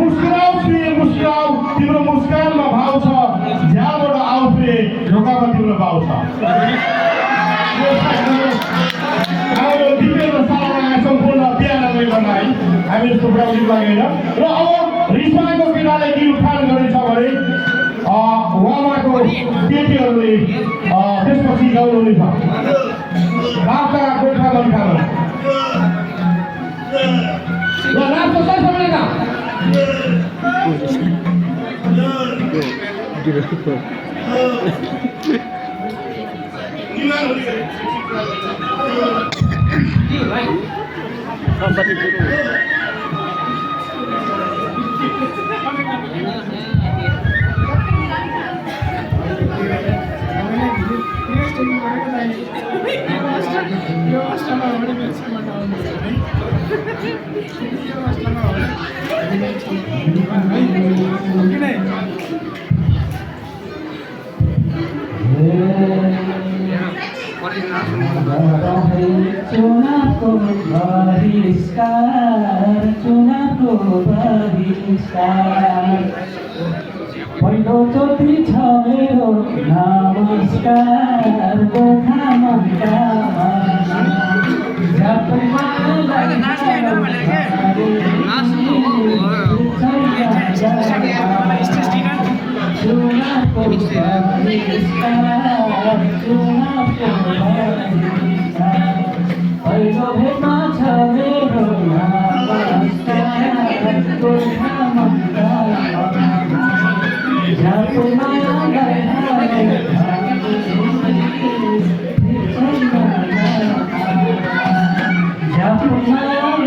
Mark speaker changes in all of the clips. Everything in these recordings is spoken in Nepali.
Speaker 1: मुस्कुराऊ प्रिय मुस्कुराऊ तिम्रो मुस्कानमा भाव छ झ्याबाट आऊ प्रिय ढोकामा तिम्रो भाव छ हाम्रो दिपेन्द्र सालमा सम्पूर्ण बिहानलाई गर्न है हामी यस्तो प्रविधि लागेन र अब रिसाको केटाले के उठान गरेछ भने उहाँको केटीहरूले त्यसपछि गाउनुहुनेछ राता गोर्खा मनखामा ल नाच्छ सबैजना
Speaker 2: चुनावको बहिष्कार पहिलोचोटि छ मेरो नमस्कार गोर्खा मनकामा चुनावको पहिलो भेटमा छ मेरो नमस्कार गोर्खा मनकामा जापु मायालाई जापु मायालाई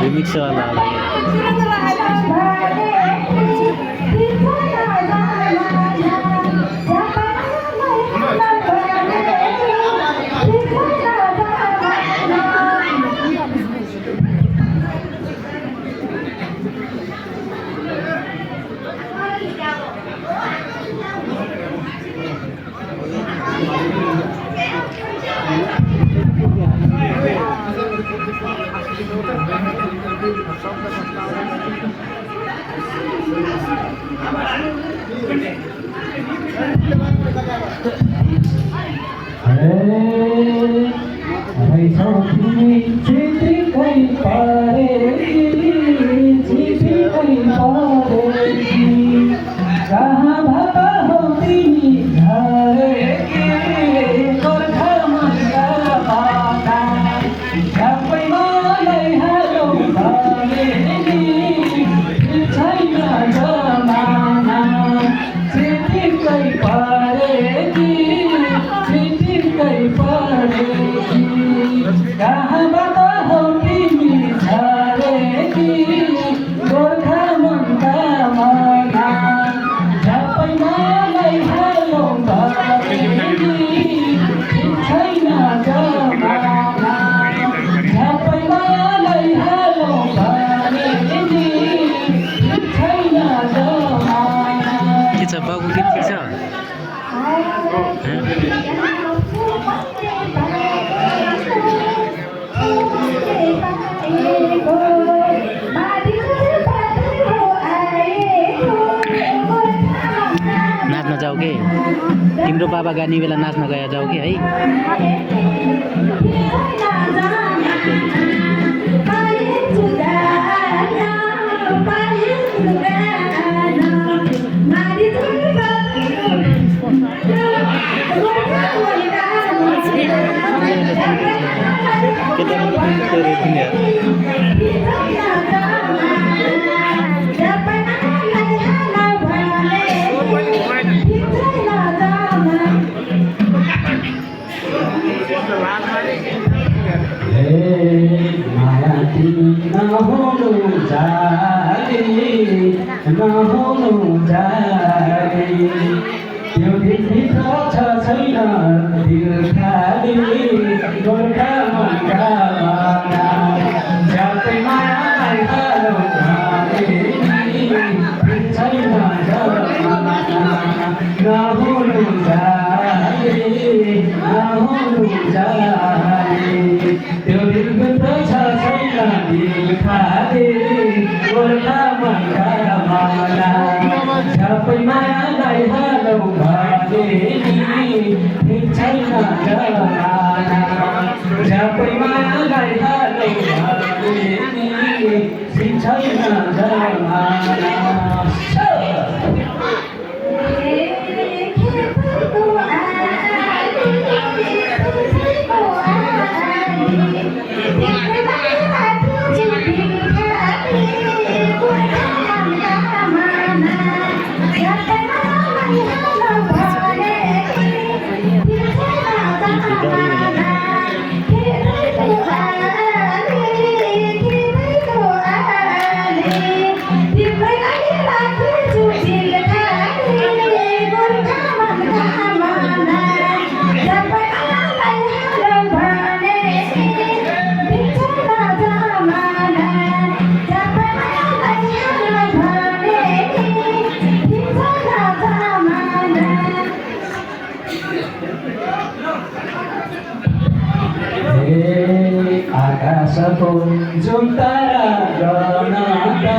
Speaker 3: रिमिक्स वाला नाच्न जाऊ के तिम्रो बाबा गानी बेला नाच्न गए जाऊ के है
Speaker 2: त्यो दिनभित्र छ छैन दिल खाली गोर्खा मनका माया झ्याप्पै मायालाई हालौ भने छैन जमाना नहुनु जाने त्यो दिलभित्र छ छैन दिल खाली गोर्खा मनका माया झ्याप्पै मायालाई हालौ भने छैन जमाना झ्याप्पै मायालाई हालौ भने छैन जमाना आकाशको जुन तारा गगनका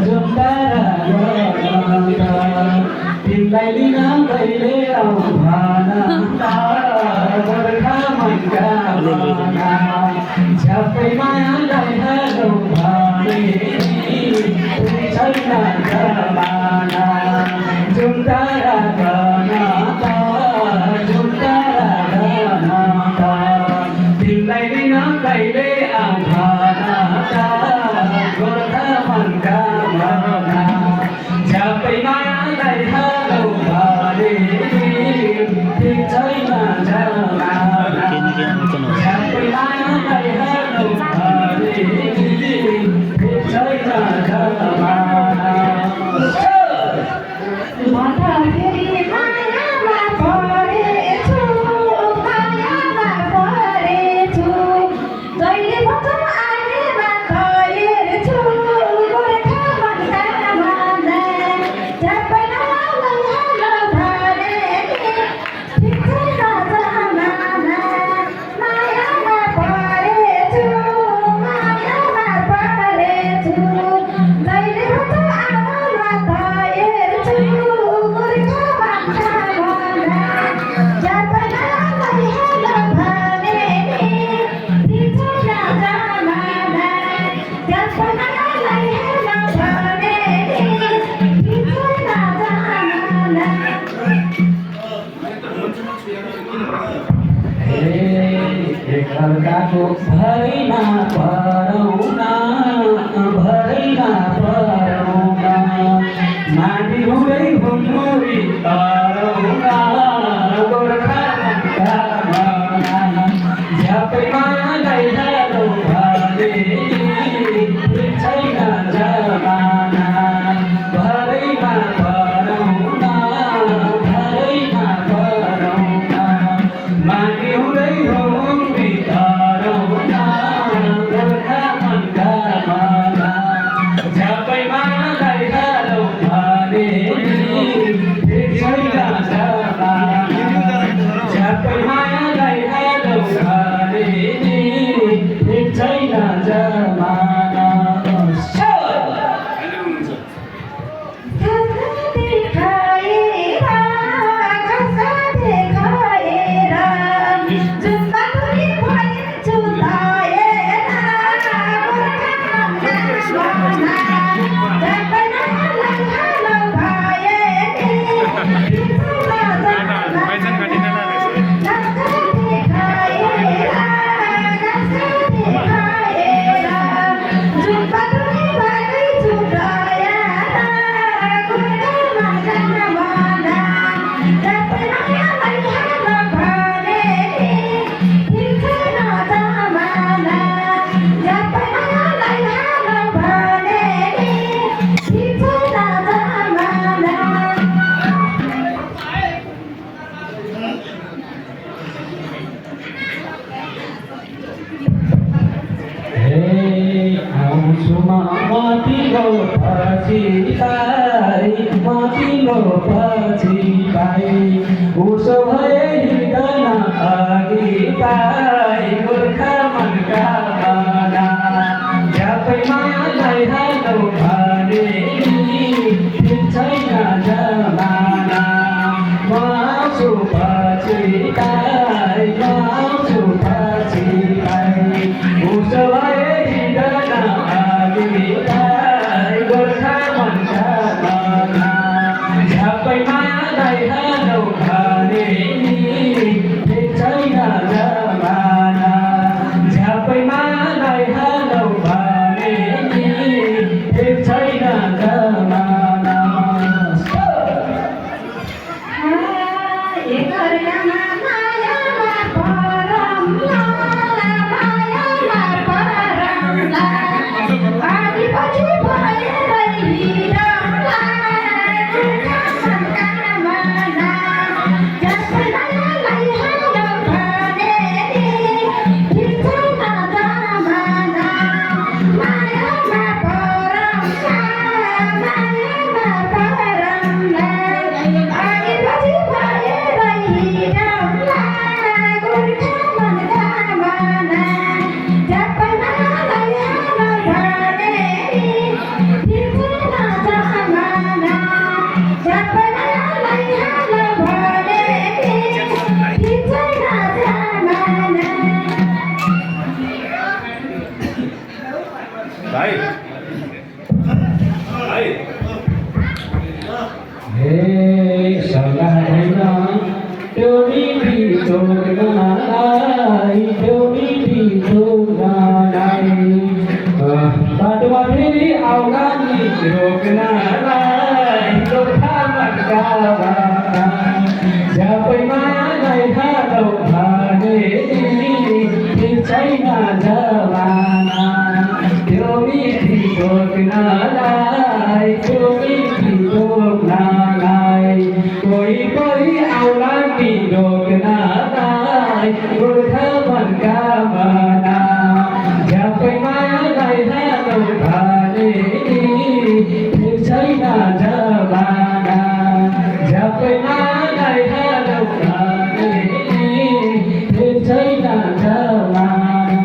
Speaker 2: जुन तारा गगनका तिमीलाई लिन कहिले आउँ भन गोर्खा मनका माया झ्याप्पै मायालाई हालौ भने छैन जमाना जुन तारा गगनका जुन तारा गगनका तिमीलाई लिन कहिले आउँ गोर्खा मनका माया झ्याप्पै मायालाई हालौ भने छैन जमाना झ्याप्पै मायालाई हालौ भने छैन जमाना एकअर्काको भरैमा परौना भरैमा परौना माथि हुँदै हुमुरी तरौना गोर्खा मनका माया झ्याप्पै मायालाई हालौ भने छैन जमाना भरैमा परौना भरैमा परौना माथि हुँदै हुमुरी तरौना गोर्खा मनका माया झ्याप्पै मायालाई हालौ भने छैन तिम्रो पछि पाए उसो भए हिँड्न अघि पाए गोर्खा मनका भावना झ्यापै मायालाई हालौ भने छैन जमाना म आउँछु पछि पाए म आउँछु पछि पाए उसो भए हिँड्न अघि पाए गोर्खा मनका भावना झ्यापै मायालाई हालौ भने छैन जमाना झ्यापै मायालाई हालौ भने छैन जमाना बाटोमा फेरि आउला नि रोक्नलाई गोर्खा मनका भावना झ्यापै मायालाई हालौ भने छैन जमाना त्यो मिठी रोक्नलाई त्यो मिठी रोक्नलाई कोही आउला नि रोक्नलाई गोर्खा मनका भावना झ्यापै मायालाई हालौ भने छैन जमाना झ्यापै मायालाई हालौ भने छैन जमाना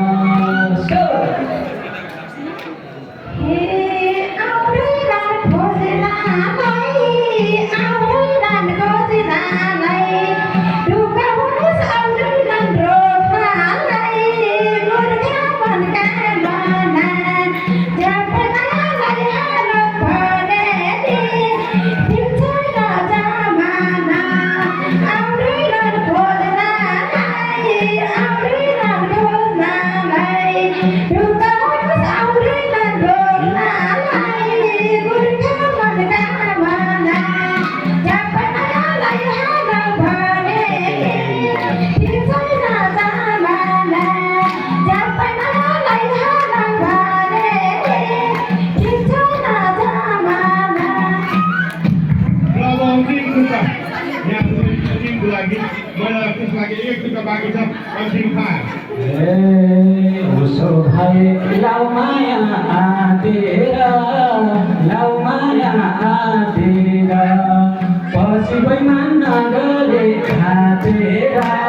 Speaker 2: उसो भए लाउ माया आँटेर पछि बैमान नगरे खाँचेर